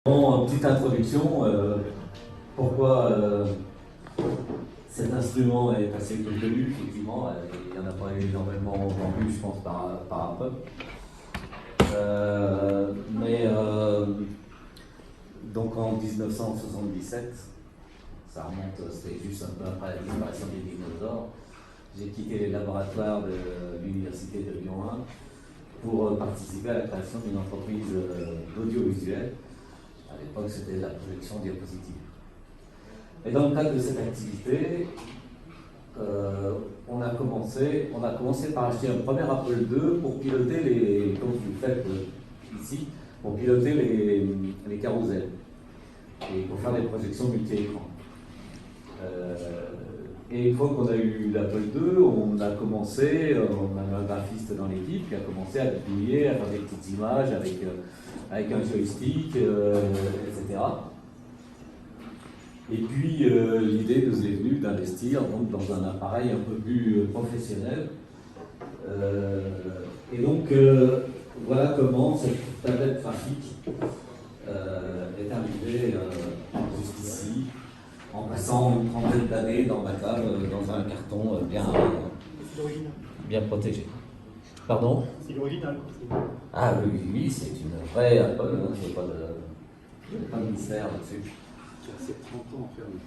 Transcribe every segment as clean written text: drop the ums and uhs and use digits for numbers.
Bon, petite introduction, pourquoi cet instrument est assez peu connu, effectivement, il n'y en a pas énormément vendu, je pense, par un peu. Donc en 1977, ça remonte, c'était juste un peu après la disparition des dinosaures, j'ai quitté les laboratoires de l'université de Lyon 1 pour participer à la création d'une entreprise d'audiovisuel. À l'époque, c'était la projection diapositive. Et dans le cadre de cette activité, on a commencé par acheter un premier Apple II pour piloter les, comme vous le faites ici, pour piloter les carousels et pour faire des projections multi-écrans. Et une fois qu'on a eu l'Apple II, on a un graphiste dans l'équipe qui a commencé à publier, à faire des petites images avec un joystick, etc. Et puis l'idée nous est venue d'investir donc, dans un appareil un peu plus professionnel. Voilà comment cette tablette graphique est arrivée jusqu'ici, en passant une trentaine d'années dans ma cave, dans un carton bien protégé. Pardon? C'est l'original. Ah oui, c'est une vraie Apple, hein, il n'y a pas de mystère là-dessus. Qui a 30 ans enfermé.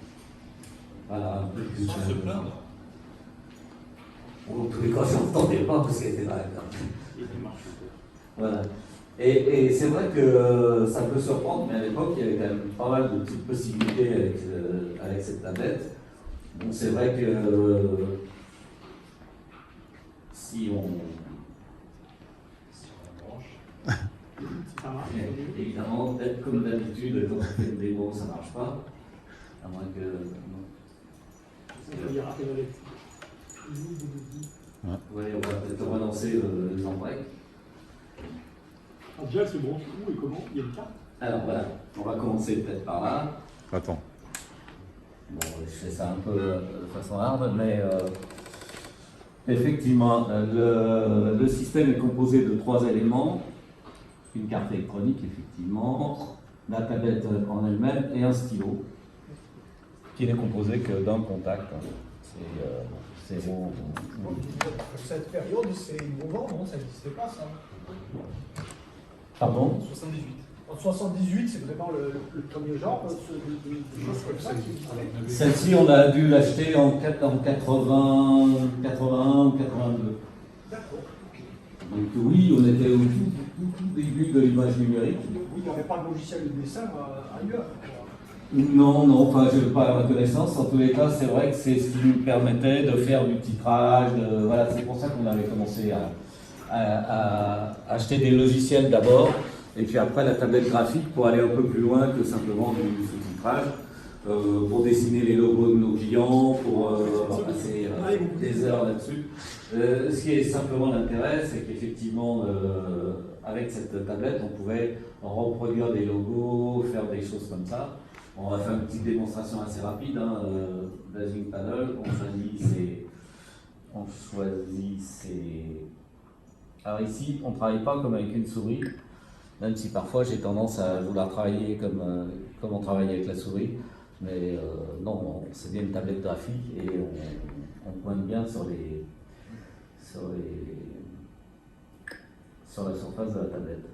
Voilà, un peu plus. Sans se plaindre. En tous les cas, je n'entendais pas parce qu'elle était dans la carte. Il marche encore. Voilà. Et c'est vrai que ça peut surprendre, mais à l'époque, il y avait quand même pas mal de petites possibilités avec cette tablette. Donc c'est vrai que si on branche, Ça marche. évidemment, comme d'habitude, quand on fait une démo, ça ne marche pas. À moins que. Il y a raté la lettre. Oui, on va peut-être relancer les embrèques. Ah, déjà, c'est bon. Où et comment? Il y a une carte? Alors voilà, on va commencer peut-être par là. Attends. Bon, je fais ça un peu de façon hard, mais effectivement, le système est composé de 3 éléments. Une carte électronique, effectivement, la tablette en elle-même et un stylo, qui n'est composé que d'un contact. C'est zéro. Cette période, c'est innovant, non? Ça n'existait pas, ça. Pardon? 78. En 78, c'est vraiment le premier genre de choses comme ça qui existait. Celle-ci, on a dû l'acheter en 81 ou 82. D'accord. Donc oui, on était au tout début de l'image numérique. Oui, il n'y avait pas de logiciel de dessin ailleurs. Non, enfin, je n'ai pas la connaissance. En tous les cas, c'est vrai que c'est ce qui nous permettait de faire du titrage. Voilà, c'est pour ça qu'on avait commencé à acheter des logiciels d'abord, et puis après la tablette graphique pour aller un peu plus loin que simplement du sous-titrage, pour dessiner les logos de nos clients, pour passer des heures là-dessus. Ce qui est simplement l'intérêt, c'est qu'effectivement, avec cette tablette, on pouvait reproduire des logos, faire des choses comme ça. On va faire une petite démonstration assez rapide. Blazing Panel, on choisit ses. Alors ici, on ne travaille pas comme avec une souris, même si parfois j'ai tendance à vouloir travailler comme on travaille avec la souris. Mais non, c'est bien une tablette graphique et on pointe bien sur la surface de la tablette.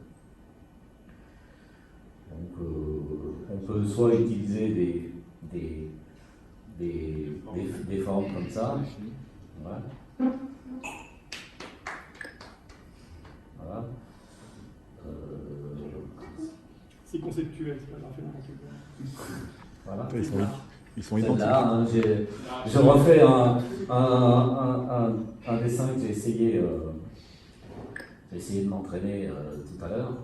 Donc on peut soit utiliser des formes comme ça. Voilà. Voilà. C'est conceptuel, c'est pas grave. Voilà. Ils sont identiques. Là, hein, je refais un dessin que j'ai essayé de m'entraîner tout à l'heure.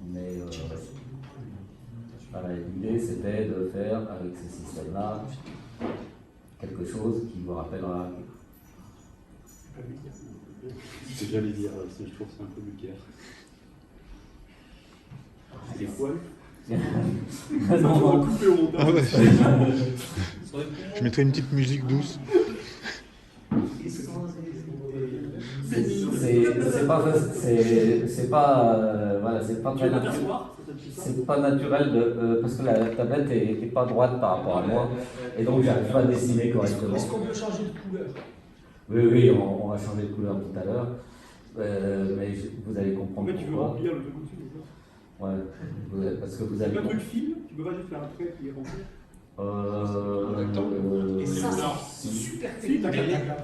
Mais voilà, l'idée c'était de faire avec ce système-là quelque chose qui vous rappellera. C'est bien les dire, je trouve que c'est un peu vulgaire. Les poils. Non. Couper au montage. Ah ouais. Je mettrais une petite musique douce. C'est pas très naturel. c'est pas naturel parce que la tablette est pas droite par rapport à moi, et donc j'arrive pas à dessiner correctement. Est-ce qu'on peut changer de couleur? Oui, on va changer de couleur tout à l'heure, mais vous allez comprendre En fait, tu veux pourquoi. remplir le truc au-dessus, c'est ça? Ouais, parce que vous C'est allez. pas un truc film, tu peux pas juste faire un trait qui est rempli. Et ça, c'est super technique.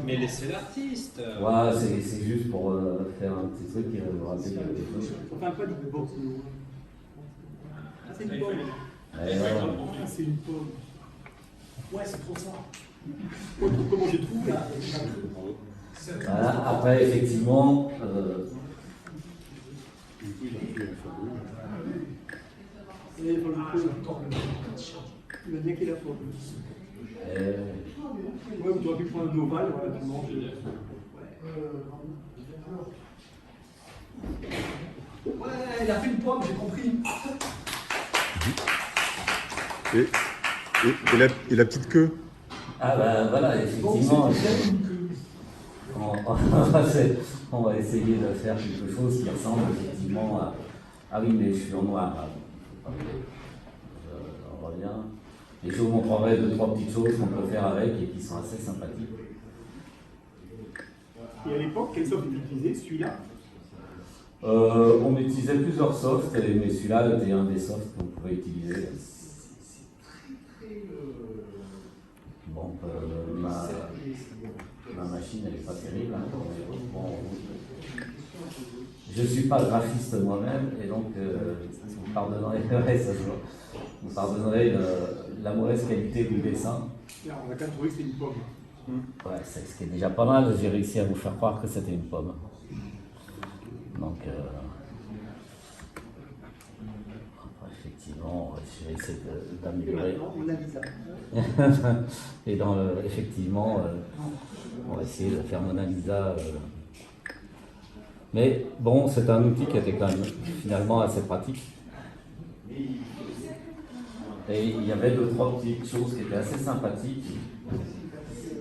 Mais laissez l'artiste. Ouais, c'est juste pour faire un petit truc qui va vous rappeler quelque chose. Enfin, pas du box. Ah, c'est une pomme. Ah, c'est une pomme. Ouais, c'est trop ça. Comment j'ai trouvé? Voilà, après, effectivement, Il va bien qu'il a faute. Ouais, ou tu aurais pu prendre un ovale, voilà, tu manges. Ouais, il a fait une pomme, j'ai compris. Et la petite queue? ah ben voilà, effectivement, on va essayer de faire quelque chose qui ressemble effectivement à. Ah oui, mais je suis en noir. Là. On revient. Et je vous montrerai 2-3 petites choses qu'on peut faire avec et qui sont assez sympathiques. Et à l'époque, quel soft vous utilisez? Celui-là? On utilisait plusieurs softs, mais celui-là était un des softs qu'on pouvait utiliser. Bon, ma machine, elle n'est pas terrible. Hein, bon, je ne suis pas graphiste moi-même, et donc vous pardonnerez, ouais, ça se voit. Vous pardonnerez la mauvaise qualité du dessin. Là, on a quand même trouvé que c'était une pomme. Ouais, c'est ce qui est déjà pas mal, j'ai réussi à vous faire croire que c'était une pomme. Donc, effectivement, je vais essayer d'améliorer. Et effectivement, on va essayer de faire Mona Lisa. Mais bon, c'est un outil qui était quand même finalement assez pratique. Et il y avait 2-3 petites choses qui étaient assez sympathiques.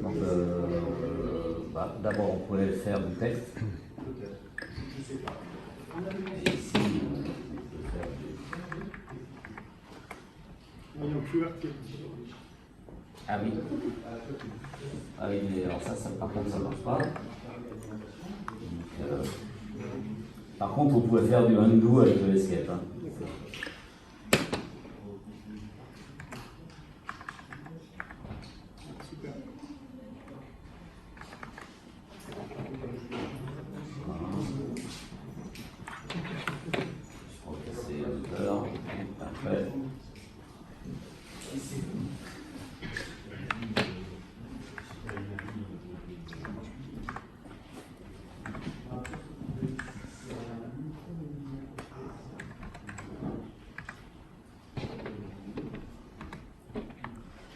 Donc, d'abord, on pouvait faire du texte. Ici, ah oui. Ah oui, mais alors ça par contre, ça ne marche pas. Donc, par contre, on pouvait faire du undo avec le escape. Hein.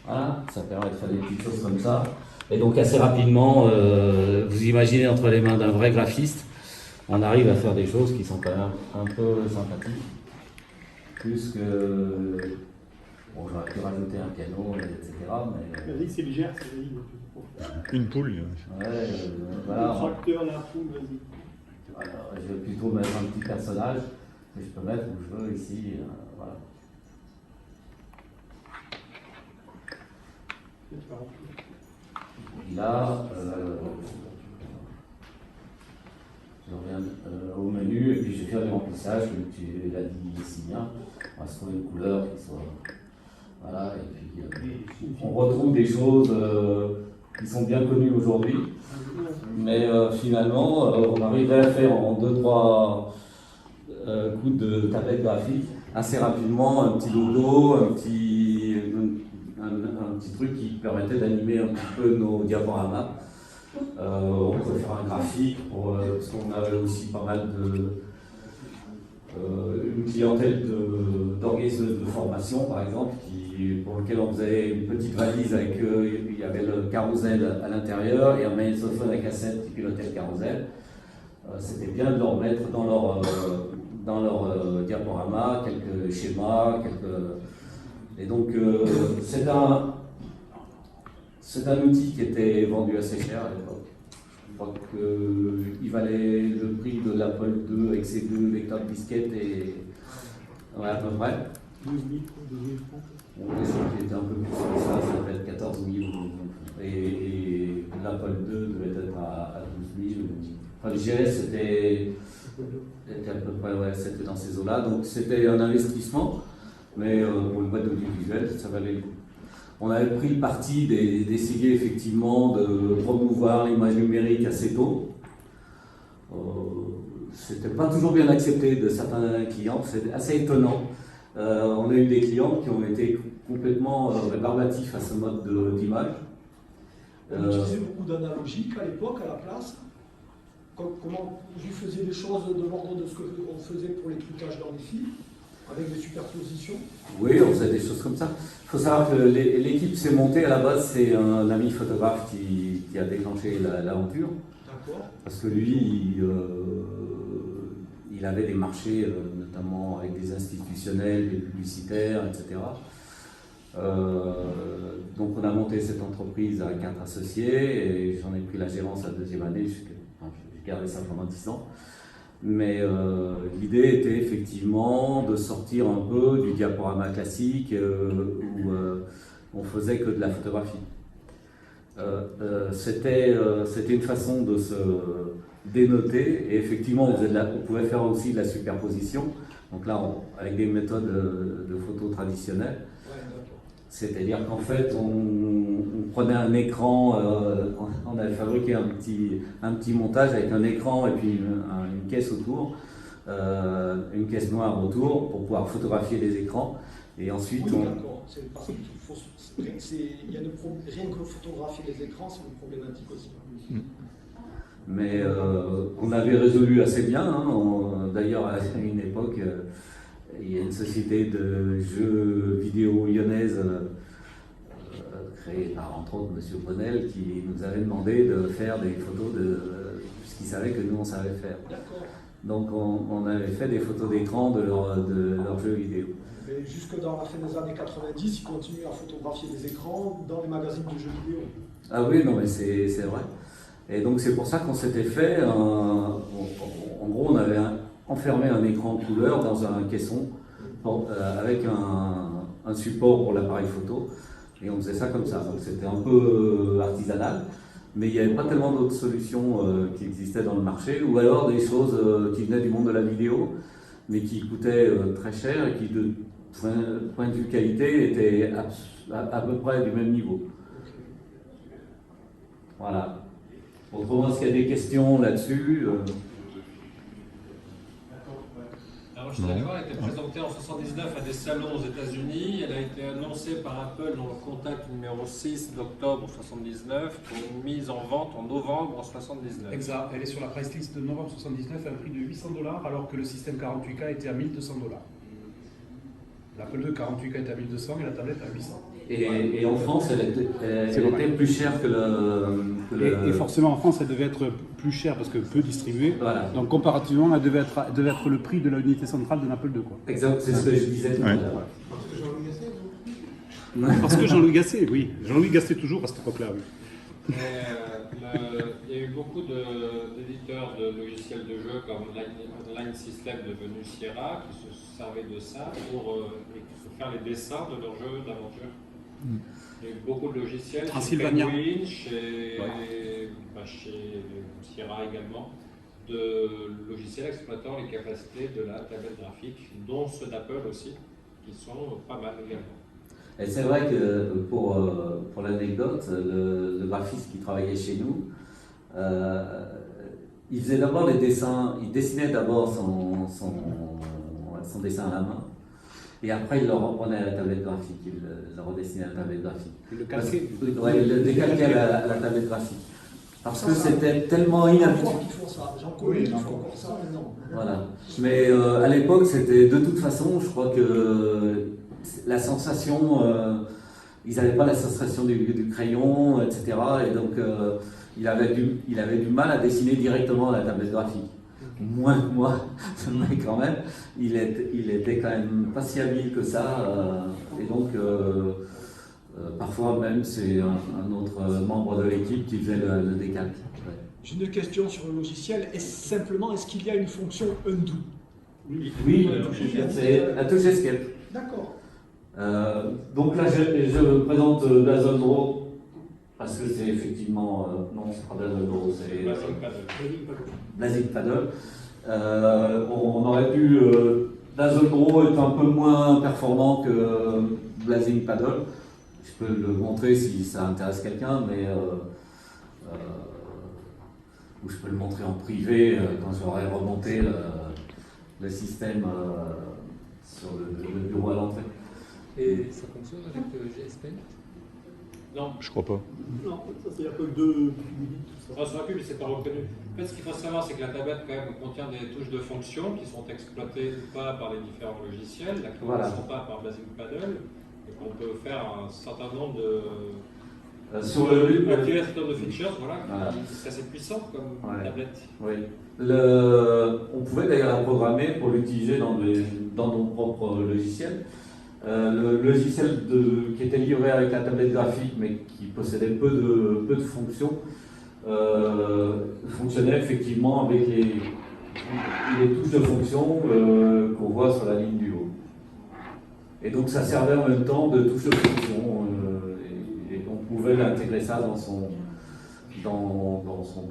Voilà, ça permet de faire des petites choses comme ça. Et donc assez rapidement, vous imaginez entre les mains d'un vrai graphiste, on arrive à faire des choses qui sont quand même un peu sympathiques. Plus que... Bon, j'aurais pu rajouter un piano, etc. Mais... Vas-y, c'est légère, c'est Une poule. Ouais, le voilà. tracteur, la poule, vas-y. Voilà, je vais plutôt mettre un petit personnage que je peux mettre où je veux ici. Voilà. Et là, je reviens au menu et puis je vais faire du remplissage, comme tu l'as dit si bien. On va se trouver une couleur qui soit. Voilà, et puis on retrouve des choses qui sont bien connues aujourd'hui, mais finalement, on arriverait à faire en 2-3 coups de tablette graphique assez rapidement un petit logo, un petit truc qui permettait d'animer un petit peu nos diaporamas. On peut faire un graphique, parce qu'on avait aussi pas mal une clientèle d'organismes de formation, par exemple, pour lequel on faisait une petite valise avec il y avait le carrousel à l'intérieur et un magnétophone à cassette qui pilotait le carrousel. C'était bien de leur mettre dans leur diaporama quelques schémas, et donc c'est un outil qui était vendu assez cher à l'époque. Je crois qu'il valait le prix de l'Apple II avec ses 2 lecteurs de disquettes Ouais, à peu près. 12 000, 30. On était un peu plus que ça peut être 14 000. Et l'Apple 2 devait être à 12 000. Enfin, le GS c'était à peu près, ouais, c'était dans ces eaux-là. Donc c'était un investissement, mais pour une boîte audiovisuelle, ça valait le coup. On avait pris le parti d'essayer effectivement de promouvoir l'image numérique assez tôt. C'était pas toujours bien accepté de certains clients, c'est assez étonnant. On a eu des clients qui ont été complètement rébarbatifs à ce mode d'image. On utilisait beaucoup d'analogiques à l'époque, à la place. Comment vous faisiez des choses de l'ordre de ce qu'on faisait pour les trucages dans les films, avec des superpositions? Oui, on faisait des choses comme ça. Il faut savoir que l'équipe s'est montée à la base, c'est un ami photographe qui a déclenché l'aventure. D'accord. Parce que lui, il avait des marchés, notamment avec des institutionnels, des publicitaires, etc. Donc on a monté cette entreprise à 4 associés et j'en ai pris la gérance la deuxième année. J'ai gardé ça pendant 10 ans. Mais l'idée était effectivement de sortir un peu du diaporama classique où on faisait que de la photographie. C'était une façon de se dénoter et effectivement on pouvait faire aussi de la superposition. Donc là, avec des méthodes de photo traditionnelles. C'est-à-dire qu'en fait, on prenait un écran, on avait fabriqué un petit montage avec un écran et puis une caisse autour, une caisse noire autour pour pouvoir photographier les écrans. Et ensuite, oui, d'accord. C'est parce qu'il faut, il y a rien que photographier les écrans, c'est une problématique aussi. Mais on avait résolu assez bien. Hein. D'ailleurs, à une époque, il y a une société de jeux vidéo lyonnaise créée par, entre autres, M. Bonnel, qui nous avait demandé de faire des photos de ce qu'il savait que nous, on savait faire. Donc, on avait fait des photos d'écran de leurs jeux vidéo. Mais jusque dans la fin des années 90, ils continuent à photographier des écrans dans les magazines de jeux vidéo. Ah oui, non, mais c'est vrai. Et donc, c'est pour ça qu'on s'était fait, en gros, on avait enfermé un écran couleur dans un caisson avec un support pour l'appareil photo. Et on faisait ça comme ça. Donc, c'était un peu artisanal. Mais il n'y avait pas tellement d'autres solutions qui existaient dans le marché, ou alors des choses qui venaient du monde de la vidéo, mais qui coûtaient très cher et qui, de point de vue qualité, étaient à peu près du même niveau. Voilà. Autrement, est-ce qu'il y a des questions là-dessus Alors, je suis d'accord, elle a été présentée en 79 à des salons aux États-Unis. Elle a été annoncée par Apple dans le contact numéro 6 d'octobre 79 pour une mise en vente en novembre 79. Exact, elle est sur la price list de novembre 79 à un prix de 800 $, alors que le système 48K était à 1200 $. L'Apple II 48K était à 1200 et la tablette à 800. Et en France, elle était plus chère que le... Et forcément, en France, elle devait être plus chère parce que peu distribuée. Voilà. Donc, comparativement, elle devait être le prix de la unité centrale d'un Apple II. Quoi. Exact, c'est ce que je disais tout à l'heure. Parce que Jean-Louis Gasset, oui. Jean-Louis Gasset toujours à cette époque-là, oui. Il y a eu beaucoup d'éditeurs de logiciels de jeu comme Line System devenu Sierra qui se servaient de ça pour faire les dessins de leurs jeux d'aventure. Il y a eu beaucoup de logiciels chez Penguin, chez Sierra également, de logiciels exploitant les capacités de la tablette graphique, dont ceux d'Apple aussi, qui sont pas mal également. Et c'est vrai que pour l'anecdote, le graphiste qui travaillait chez nous, il faisait d'abord les dessins, il dessinait d'abord son dessin à la main, et après il le reprenait à la tablette graphique, il le redessinait à la tablette graphique. Le calqué. Il le décalquait à la tablette graphique. Parce que c'était tellement inhabituel. J'en connais qui font encore ça maintenant. Voilà. Mais à l'époque, c'était de toute façon, je crois que la sensation, ils n'avaient pas la sensation du crayon, etc. Et donc, il avait du mal à dessiner directement à la tablette graphique. Moins que moi, mais quand même, il était quand même pas si habile que ça. Et donc, parfois même, c'est un autre membre de l'équipe qui faisait le décalque. Ouais. J'ai une question sur le logiciel. Est-ce qu'il y a une fonction undo? Oui, c'est la touche escape. D'accord. Donc là, je présente Blazen Draw parce que c'est effectivement. Non, c'est pas Blazen Draw, c'est Blazing Paddle. On aurait pu. Blazen Draw est un peu moins performant que Blazing Paddle. Je peux le montrer si ça intéresse quelqu'un, mais. Ou je peux le montrer en privé quand j'aurai remonté le système sur le bureau à l'entrée. Et ça fonctionne avec GS Paint? Non. Je crois pas. Non, ça c'est un peu de. Ah, ça va plus, mais c'est pas reconnu. En fait, ce qu'il faut savoir, c'est que la tablette quand même contient des touches de fonction qui sont exploitées ou pas par les différents logiciels, là, qui ne sont pas par Blazing Paddle, et qu'on peut faire un certain nombre de. Sur le activer un certain nombre de features, voilà. C'est assez puissant comme tablette. Oui. On pouvait d'ailleurs la programmer pour l'utiliser dans nos propres logiciels. Le logiciel qui était livré avec la tablette graphique, mais qui possédait peu de fonctions, fonctionnait effectivement avec les touches de fonction qu'on voit sur la ligne du haut. Et donc ça servait en même temps de touche de fonction. Et on pouvait intégrer ça dans son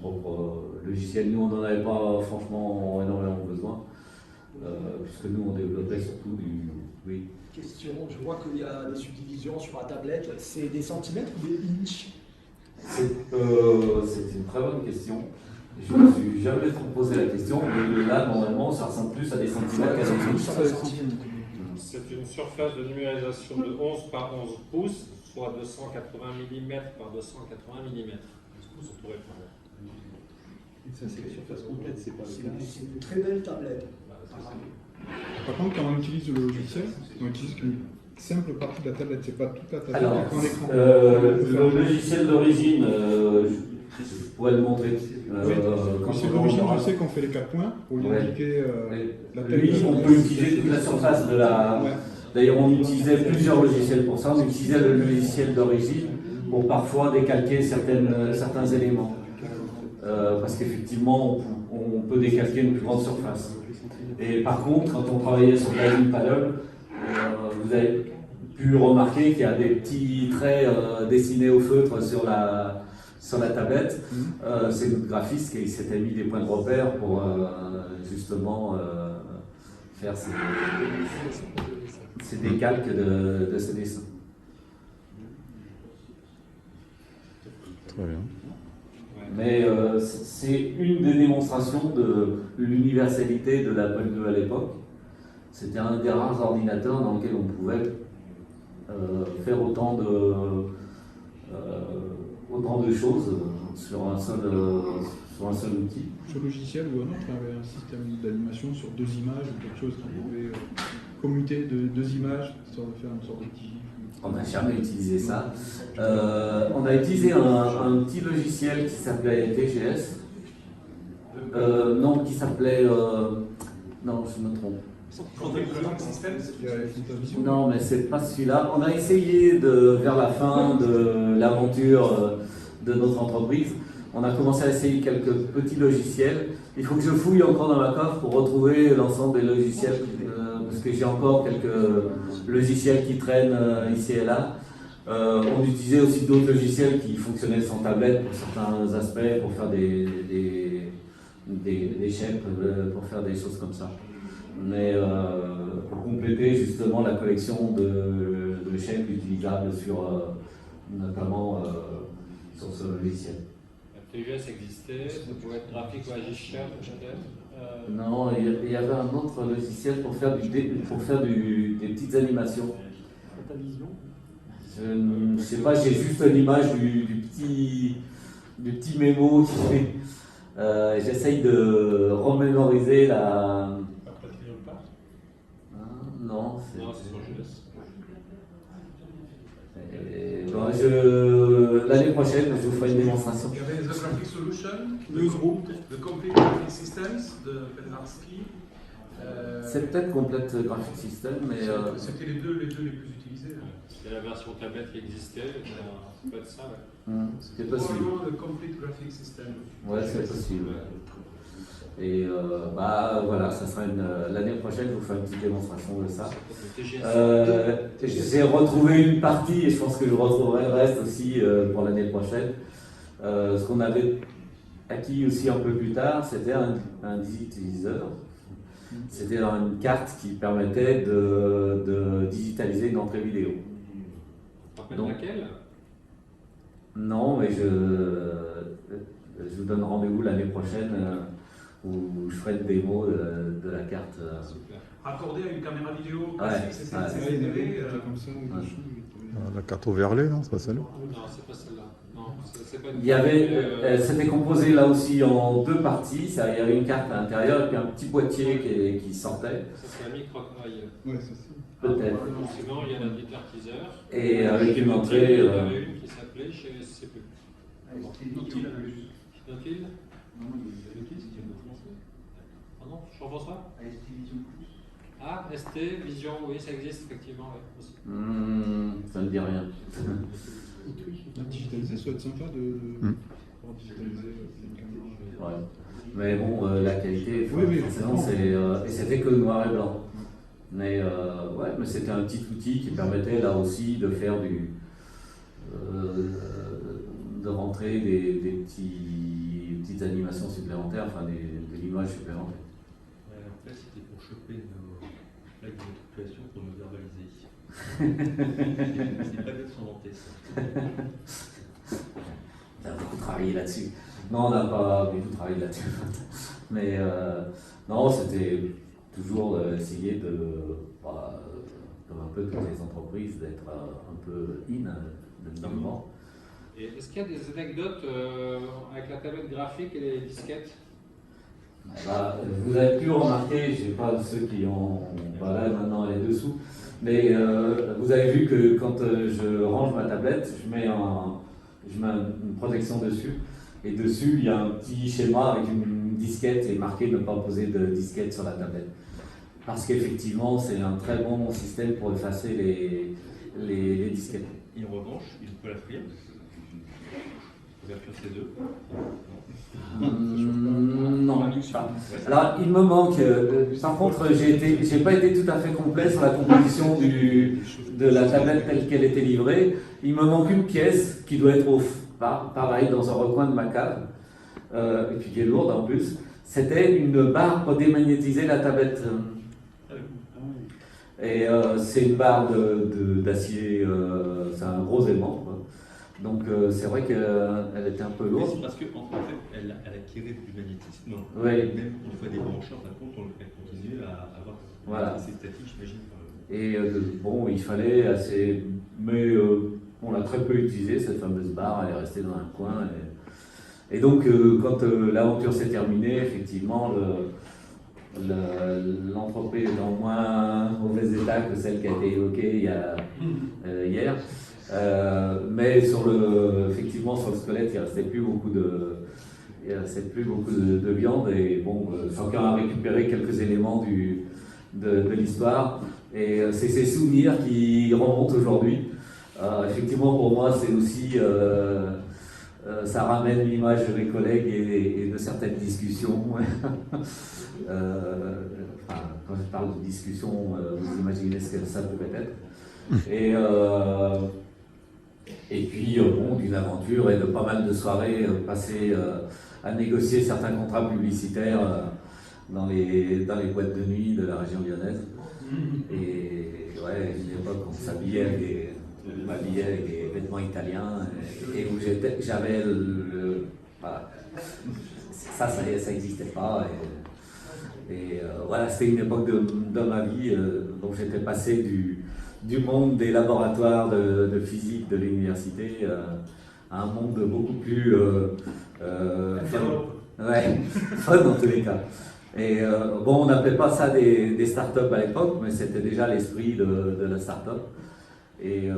propre logiciel. Nous, on n'en avait pas franchement énormément besoin, puisque nous, on développait surtout du... Oui. Question, je vois qu'il y a des subdivisions sur la tablette. C'est des centimètres ou des inches? C'est une très bonne question. Je ne me suis jamais trop posé la question, mais là, normalement, ça ressemble plus à des centimètres qu'à des centimètres. C'est une surface de numérisation de 11 par 11 pouces, soit 280 mm par 280 mm. On pourrait faire. Ça, c'est la surface complète, c'est pas le cas. C'est une très belle tablette. Par contre, quand on utilise le logiciel, on utilise qu'une simple partie de la tablette, c'est pas toute la tablette. Alors, l'écran. le logiciel d'origine, je pourrais le montrer. C'est l'origine, je sais qu'on fait les 4 points pour lui indiquer la taille. Lui, on peut utiliser toute la surface de la... D'ailleurs, on utilisait plusieurs logiciels pour ça. On utilisait le logiciel d'origine pour parfois décalquer certains éléments. Parce qu'effectivement, on peut décalquer une plus grande surface. Et par contre, quand on travaillait sur Blazing Paddle, vous avez pu remarquer qu'il y a des petits traits dessinés au feutre sur la tablette. C'est notre graphiste qui s'était mis des points de repère pour justement faire ces décalques de ces dessins. Très bien. Mais c'est une des démonstrations de l'universalité de l'Apple II à l'époque. C'était un des rares ordinateurs dans lequel on pouvait faire autant de choses sur un seul outil. Sur le logiciel ou un autre, il y avait un système d'animation sur 2 images ou quelque chose qui pouvait commuter de 2 images, histoire de faire une sorte de gif. On n'a jamais utilisé ça. On a utilisé un petit logiciel qui s'appelait TGS. Non, qui s'appelait... non, je me trompe. Non, mais c'est pas celui-là. On a essayé vers la fin de l'aventure de notre entreprise. On a commencé à essayer quelques petits logiciels. Il faut que je fouille encore dans ma coffre pour retrouver l'ensemble des logiciels, parce que j'ai encore quelques logiciels qui traînent ici et là. On utilisait aussi d'autres logiciels qui fonctionnaient sans tablette pour certains aspects, pour faire des shapes, pour faire des choses comme ça. Mais pour compléter justement la collection de shapes utilisables notamment sur ce logiciel. TGS existait, ça pouvait être graphique ou Agichar peut-être. Non, il y avait un autre logiciel pour faire des petites animations. Je ne sais pas, j'ai juste l'image du petit mémo qui fait. J'essaye de remémoriser la. Non, c'est sur GS. L'année prochaine, je vous ferai une démonstration. Il y avait The Graphic Solution, The Complete Graphic Systems de Penharski. C'est peut-être Complete Graphic System, mais. C'était les deux les plus utilisés. C'était la version tablette qui existait, ça peut être ça, ouais. C'est possible. Probablement le Complete Graphic System. Ouais, c'est possible. Et voilà, ça sera l'année prochaine, je vous ferai une petite démonstration de ça. J'ai retrouvé une partie et je pense que je retrouverai le reste aussi pour l'année prochaine. Ce qu'on avait acquis aussi un peu plus tard, c'était un digitaliseur. C'était une carte qui permettait de digitaliser une entrée vidéo. Tu te rappelles laquelle? Non, mais je vous donne rendez-vous l'année prochaine où je ferai une démo de la carte. Super. Accordé à une caméra vidéo Ouais, classique, ouais. c'est Ouais, CCTV, comme ça, ouais. dessus. La carte overlay, non, c'est pas celle-là? Non, c'est pas celle-là. Non, c'est pas une Il y avait, carte, c'était composé là aussi en deux parties. Il y avait une carte à l'intérieur et puis un petit boîtier qui sortait, Ça, c'est la micro-coille. Ouais, c'est ça. peut-être. Sinon, il y a l'advertiseur. Et avec une Il y entrée. en avait une qui s'appelait, je ne sais plus. Nautil. Nautil? Pardon, Jean-François? Ah, ST, Vision, oui, ça existe effectivement. Ouais, aussi. Ça ne me dit rien. Digitaliser, ça doit être sympa de pouvoir digitaliser une caméra. Ouais. Mais bon, la qualité, Oui, forcément, et c'était que noir et blanc. Mais ouais, mais c'était un petit outil qui permettait là aussi de faire de rentrer des petites animations supplémentaires, enfin de l'image supplémentaire. Ouais, en fait, c'était pour choper nos plaques de population pour nous verbaliser. C'est pas bien de s'inventer ça. On a beaucoup travaillé là-dessus. Non, on n'a pas du tout travaillé là-dessus. Mais non, c'était toujours essayer comme un peu toutes les entreprises, d'être un peu in de mouvement. Et est-ce qu'il y a des anecdotes avec la tablette graphique et les disquettes? Vous avez pu remarquer, je ne sais pas ceux qui ont. Voilà, maintenant elle est dessous. Mais vous avez vu que quand je range ma tablette, je mets une protection dessus. Et dessus, il y a un petit schéma avec une disquette et marqué ne pas poser de disquette sur la tablette. Parce qu'effectivement, c'est un très bon système pour effacer les disquettes. Et en revanche, il peut la frire. Ouverture C2. Non, pas. Alors, il me manque. Par contre, j'ai pas été tout à fait complet sur la composition de la tablette telle qu'elle était livrée. Il me manque une pièce qui doit être pareil dans un recoin de ma cave, et puis qui est lourde en plus. C'était une barre pour démagnétiser la tablette. Et c'est une barre d'acier, c'est un gros aimant, quoi. Donc c'est vrai qu'elle était un peu lourde. C'est parce qu'en fait, elle acquérait du magnétisme. Non. Oui. Même une fois débranchée, en fin de compte, elle continue à avoir. Voilà. C'est statique, j'imagine. Et bon, il fallait assez. Mais on l'a très peu utilisée, cette fameuse barre, elle est restée dans un coin. Et donc, quand l'aventure s'est terminée, effectivement, l'entreprise est en moins mauvais état que celle qui a été évoquée hier. Mais effectivement, sur le squelette, il ne restait plus beaucoup de viande. Et bon, chacun a récupéré quelques éléments de l'histoire. Et c'est ces souvenirs qui remontent aujourd'hui. Effectivement, pour moi, c'est aussi. Ça ramène l'image de mes collègues et de certaines discussions. Quand je parle de discussion, vous imaginez ce que ça pouvait être. Et puis, bon, d'une aventure et de pas mal de soirées passées à négocier certains contrats publicitaires dans les boîtes de nuit de la région lyonnaise. Et ouais, une époque où on s'habillait m'habillais avec des vêtements italiens et où j'avais voilà. Ça n'existait pas. Et voilà, c'était une époque de ma vie dont j'étais passé du monde des laboratoires de physique de l'université à un monde beaucoup plus fun dans tous les cas. Et bon, on n'appelait pas ça des startups à l'époque, mais c'était déjà l'esprit de la startup. Et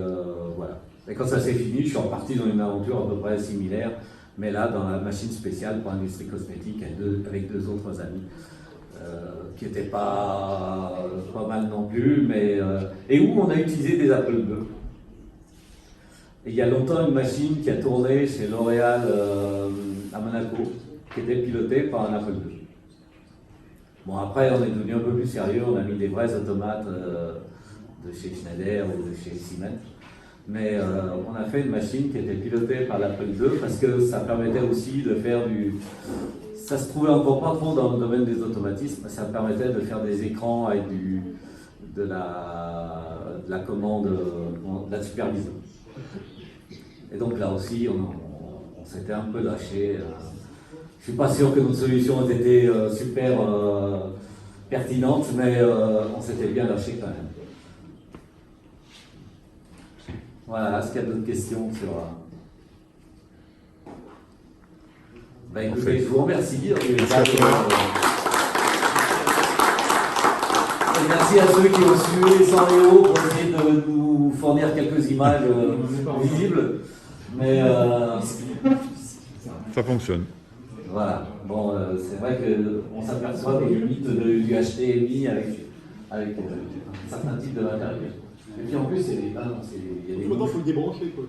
voilà. Et quand ça s'est fini, je suis reparti dans une aventure à peu près similaire, mais là dans la machine spéciale pour l'industrie cosmétique avec deux autres amis. Qui n'étaient pas mal non plus, mais et où on a utilisé des Apple II. Et il y a longtemps, une machine qui a tourné chez L'Oréal à Monaco, qui était pilotée par un Apple II. Bon, après, on est devenu un peu plus sérieux, on a mis des vrais automates de chez Schneider ou de chez Siemens. Mais on a fait une machine qui était pilotée par l'Apple II parce que ça permettait aussi de faire du... Ça se trouvait encore pas trop dans le domaine des automatismes, mais ça permettait de faire des écrans avec de la commande, de la supervision. Et donc là aussi, on s'était un peu lâché. Je suis pas sûr que notre solution ait été super pertinente, mais on s'était bien lâché quand même. Voilà, est-ce qu'il y a d'autres questions sur... Ben écoutez, je vous remercie. Et merci à ceux qui ont suivi les 100 € pour essayer de nous fournir quelques images visibles. Mais ça fonctionne. Voilà. Bon, c'est vrai qu'on s'aperçoit des limites du HDMI avec un certain type de matériel. Et puis en plus, il y a des... Maintenant, il faut le débrancher, quoi.